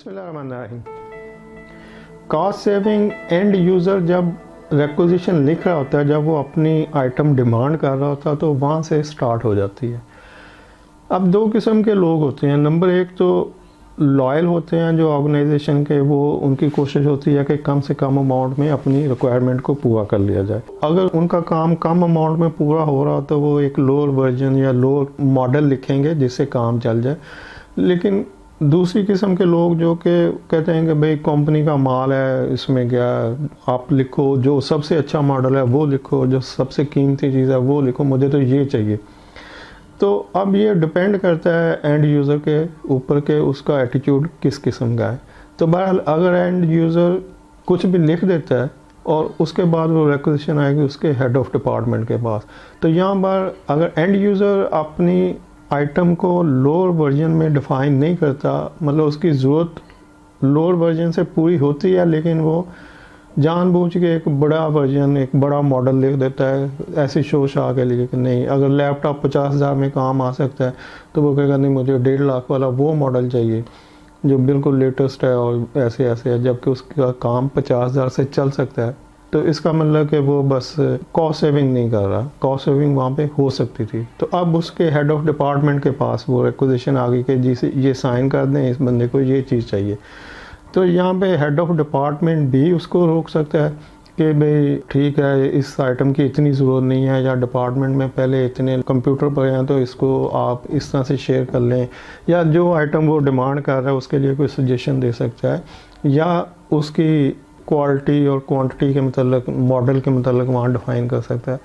बिस्मिल्लाहिर्रहमानिर्रहीम। Cost saving end user जब requisition लिख रहा होता है, जब वो अपनी आइटम डिमांड कर रहा होता है तो वहाँ से स्टार्ट हो जाती है। अब दो किस्म के लोग होते हैं। नंबर एक तो लॉयल होते हैं जो ऑर्गेनाइजेशन के, वो उनकी कोशिश होती है कि कम से कम अमाउंट में अपनी रिक्वायरमेंट को पूरा कर लिया जाए। अगर उनका काम कम अमाउंट में पूरा हो रहा हो तो वो एक लोअर वर्जन या लोअर मॉडल लिखेंगे जिससे काम चल जाए। लेकिन दूसरी किस्म के लोग जो कि कहते हैं कि भाई कंपनी का माल है, इसमें क्या आप लिखो, जो सबसे अच्छा मॉडल है वो लिखो, जो सबसे कीमती चीज़ है वो लिखो, मुझे तो ये चाहिए। तो अब ये डिपेंड करता है एंड यूज़र के ऊपर के उसका एटीट्यूड किस किस्म का है। तो बहरहाल अगर एंड यूज़र कुछ भी लिख देता है और उसके बाद वो रिक्वेजिशन आएगी उसके हेड ऑफ डिपार्टमेंट के पास, तो यहाँ पर अगर एंड यूज़र अपनी आइटम को लोअर वर्जन में डिफ़ाइन नहीं करता, मतलब उसकी ज़रूरत लोअर वर्जन से पूरी होती है लेकिन वो जानबूझ के एक बड़ा वर्जन, एक बड़ा मॉडल लिख देता है ऐसी शोश आ के लिए कि नहीं, अगर लैपटॉप 50,000 में काम आ सकता है तो वो कहेगा नहीं मुझे 1.5 लाख वाला वो मॉडल चाहिए जो बिल्कुल लेटेस्ट है और ऐसे ऐसे है, जबकि उसका काम 50,000 से चल सकता है। तो इसका मतलब कि वो बस कॉस्ट सेविंग नहीं कर रहा, कॉस्ट सेविंग वहाँ पे हो सकती थी। तो अब उसके हेड ऑफ डिपार्टमेंट के पास वो रिक्वेजिशन आ गई कि जिसे ये साइन कर दें, इस बंदे को ये चीज़ चाहिए। तो यहाँ पे हेड ऑफ डिपार्टमेंट भी उसको रोक सकता है कि भाई ठीक है इस आइटम की इतनी ज़रूरत नहीं है, या डिपार्टमेंट में पहले इतने कंप्यूटर पड़े हैं तो इसको आप इस तरह से शेयर कर लें, या जो आइटम वो डिमांड कर रहा है उसके लिए कोई सजेशन दे सकता है, या उसकी क्वालिटी और क्वांटिटी के मतलब मॉडल के मतलब वहाँ डिफ़ाइन कर सकता है।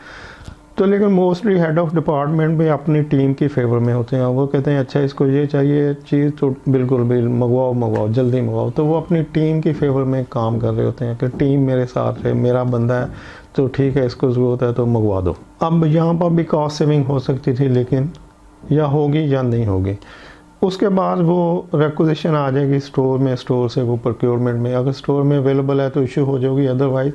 तो लेकिन मोस्टली हेड ऑफ डिपार्टमेंट भी अपनी टीम की फेवर में होते हैं। वो कहते हैं अच्छा इसको ये चाहिए चीज़ तो बिल्कुल मंगवाओ जल्दी मंगवाओ। तो वो अपनी टीम की फेवर में काम कर रहे होते हैं कि टीम मेरे साथ है, मेरा बंदा है तो ठीक है इसको ज़रूरत है तो मंगवा दो। अब यहाँ पर भी कॉस्ट सेविंग हो सकती थी, लेकिन या होगी या नहीं होगी। उसके बाद वो रिक्वेजिशन आ जाएगी स्टोर में, स्टोर से वो प्रोक्योरमेंट में, अगर स्टोर में अवेलेबल है तो इशू हो जाएगी, अदरवाइज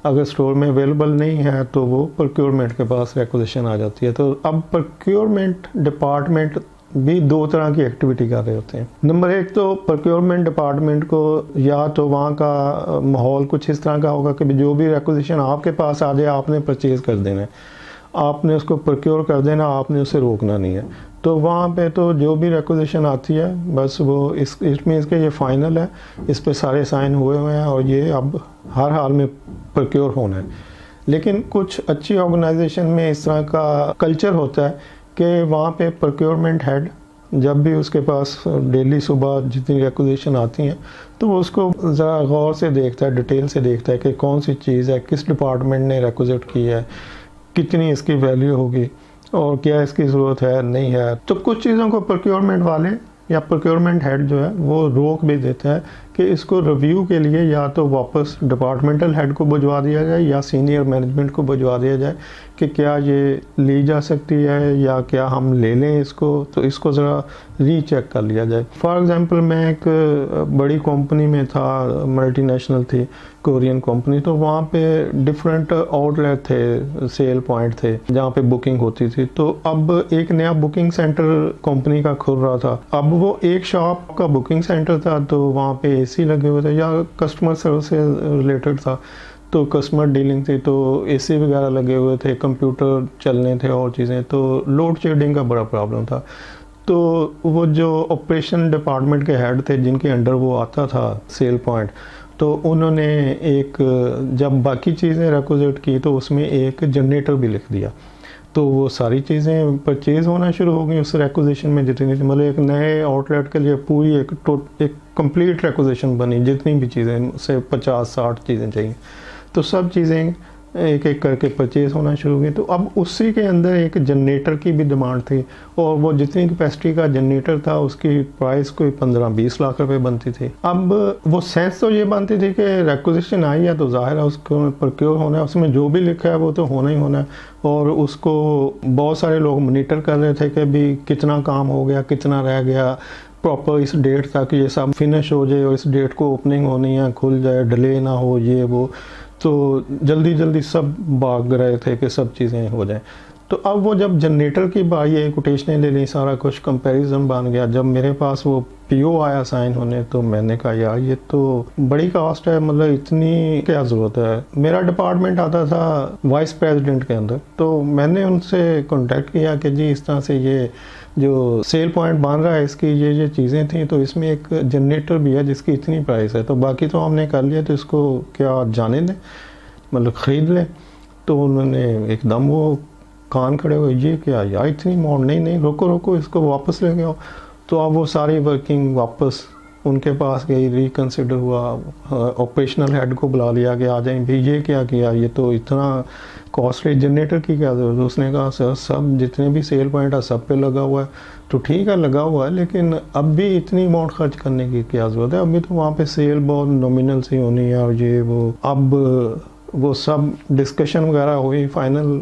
अगर स्टोर में अवेलेबल नहीं है तो वो प्रोक्योरमेंट के पास रिक्वेजिशन आ जाती है। तो अब प्रोक्योरमेंट डिपार्टमेंट भी दो तरह की एक्टिविटी कर रहे होते हैं। नंबर एक तो प्रोक्योरमेंट डिपार्टमेंट को या तो वहाँ का माहौल कुछ इस तरह का होगा कि जो भी रिक्वेजिशन आपके पास आ जाए आपने परचेज़ कर देना है, आपने उसको प्रोक्योर कर देना, आपने उसे रोकना नहीं है। तो वहाँ पे तो जो भी रिक्वेजिशन आती है बस वो इसमें इसके ये फ़ाइनल है, इस पे सारे साइन हुए हैं और ये अब हर हाल में प्रोक्योर होना है। लेकिन कुछ अच्छी ऑर्गेनाइजेशन में इस तरह का कल्चर होता है कि वहाँ पे प्रोक्योरमेंट हेड जब भी उसके पास डेली सुबह जितनी रिक्वेजिशन आती हैं तो वो उसको ज़रा गौर से देखता है, डिटेल से देखता है कि कौन सी चीज़ है, किस डिपार्टमेंट ने रिक्वेजिट की है, कितनी इसकी वैल्यू होगी और क्या इसकी ज़रूरत है नहीं है। तो कुछ चीज़ों को प्रोक्योरमेंट वाले या प्रोक्योरमेंट हेड जो है वो रोक भी देता है कि इसको रिव्यू के लिए या तो वापस डिपार्टमेंटल हेड को भिजवा दिया जाए या सीनियर मैनेजमेंट को भिजवा दिया जाए कि क्या ये ली जा सकती है या क्या हम ले लें इसको, तो इसको ज़रा रीचेक कर लिया जाए। फॉर एग्ज़ाम्पल मैं एक बड़ी कंपनी में था, मल्टीनेशनल थी, कोरियन कंपनी, तो वहाँ पे डिफरेंट आउटलेट थे, सेल पॉइंट थे जहाँ पे बुकिंग होती थी। तो अब एक नया बुकिंग सेंटर कंपनी का खुल रहा था। अब वो एक शॉप का बुकिंग सेंटर था तो वहाँ पे एसी लगे हुए थे या कस्टमर सर्विस से रिलेटेड था तो कस्टमर डीलिंग थी तो एसी वगैरह लगे हुए थे, कंप्यूटर चलने थे और चीज़ें, तो लोड शेडिंग का बड़ा प्रॉब्लम था। तो वो जो ऑपरेशन डिपार्टमेंट के हेड थे जिनके अंडर वो आता था सेल पॉइंट, तो उन्होंने एक जब बाकी चीज़ें रिक्वेजिट की तो उसमें एक जनरेटर भी लिख दिया। तो वो सारी चीज़ें परचेज़ होना शुरू हो गई उस रिक्वेजिशन में, जितनी मतलब एक नए आउटलेट के लिए पूरी एक कंप्लीट रिक्वेजिशन बनी, जितनी भी चीज़ें से 50-60 चीज़ें चाहिए तो सब चीज़ें एक एक करके परचेज़ होना शुरू हो गई। तो अब उसी के अंदर एक जनरेटर की भी डिमांड थी और वो जितनी कैपेसिटी का जनरेटर था उसकी प्राइस कोई 15-20 लाख रुपए बनती थी। अब वो सेंस तो ये बनती थी कि रिक्वेजिशन आई है तो जाहिर है उसको प्रोक्योर होना है, उसमें जो भी लिखा है वो तो होना ही होना है। और उसको बहुत सारे लोग मॉनिटर कर रहे थे कि भी कितना काम हो गया, कितना रह गया, प्रॉपर इस डेट तक ये सब फिनिश हो जाए और इस डेट को ओपनिंग होनी है, खुल जाए, डिले ना हो, ये वो। तो जल्दी जल्दी सब भाग रहे थे कि सब चीज़ें हो जाएं। तो अब वो जब जनरेटर की बारी है, कोटेशनें ले ली, सारा कुछ कंपैरिजन बन गया, जब मेरे पास वो पीओ आया साइन होने, तो मैंने कहा यार ये तो बड़ी कास्ट है, मतलब इतनी क्या ज़रूरत है। मेरा डिपार्टमेंट आता था वाइस प्रेसिडेंट के अंदर, तो मैंने उनसे कांटेक्ट किया कि जी इस तरह से ये जो सेल पॉइंट बन रहा है इसकी ये चीज़ें थी, तो इसमें एक जनरेटर भी है जिसकी इतनी प्राइस है, तो बाकी तो हमने कर लिया, तो इसको क्या जाने दें, मतलब ख़रीद लें। तो उन्होंने एकदम वो कान खड़े हुए, ये क्या यार इतनी अमाउंट, नहीं रुको इसको वापस ले आओ। तो अब वो सारी वर्किंग वापस उनके पास गई, रिकन्सिडर हुआ, ऑपरेशनल हेड को बुला लिया कि आ जाएं भाई, ये क्या किया, ये तो इतना कॉस्टली जनरेटर की क्या जरूरत। उसने कहा सर सब जितने भी सेल पॉइंट है सब पे लगा हुआ है। तो ठीक है लगा हुआ है, लेकिन अब भी इतनी अमाउंट खर्च करने की क्या ज़रूरत है, अभी तो वहाँ पे सेल बहुत नॉमिनल सी होनी है और ये वो। अब वो सब डिस्कशन वगैरह हुई, फाइनल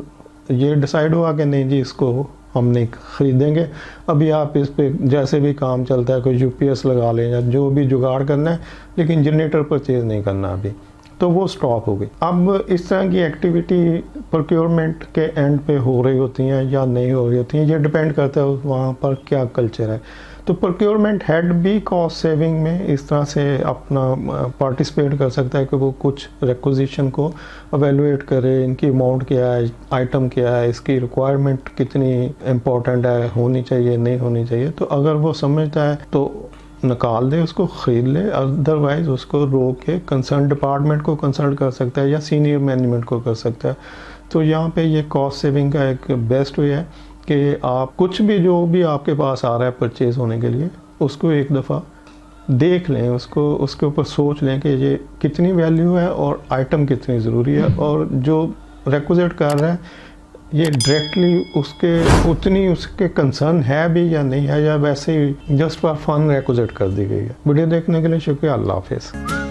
ये डिसाइड हुआ कि नहीं जी इसको हम नहीं खरीदेंगे, अभी आप इस पे जैसे भी काम चलता है कोई यूपीएस लगा लें या जो भी जुगाड़ करना है, लेकिन जनरेटर परचेज नहीं करना अभी। तो वो स्टॉप हो गई। अब इस तरह की एक्टिविटी प्रोक्योरमेंट के एंड पे हो रही होती हैं या नहीं हो रही होती हैं, ये डिपेंड करता है वहाँ पर क्या कल्चर है। तो प्रोक्योरमेंट हेड भी कॉस्ट सेविंग में इस तरह से अपना पार्टिसिपेट कर सकता है कि वो कुछ रिक्विजिशन को एवेलुएट करे, इनकी अमाउंट क्या है, आइटम क्या है, इसकी रिक्वायरमेंट कितनी इम्पोर्टेंट है, होनी चाहिए नहीं होनी चाहिए। तो अगर वो समझता है तो निकाल दे, उसको ख़रीद ले, अदरवाइज़ उसको रोक के कंसर्न डिपार्टमेंट को कंसल्ट कर सकता है या सीनियर मैनेजमेंट को कर सकता है। तो यहाँ पे ये कॉस्ट सेविंग का एक बेस्ट वे है कि आप कुछ भी जो भी आपके पास आ रहा है परचेज़ होने के लिए, उसको एक दफ़ा देख लें, उसको उसके ऊपर सोच लें कि ये कितनी वैल्यू है और आइटम कितनी ज़रूरी है, और जो रिक्विजिट कर रहा है ये डायरेक्टली उसके उतनी उसके कंसर्न है भी या नहीं है, या वैसे ही जस्ट फॉर फन रिक्विजिट कर दी गई है। वीडियो देखने के लिए शुक्रिया। अल्लाह हाफिज़।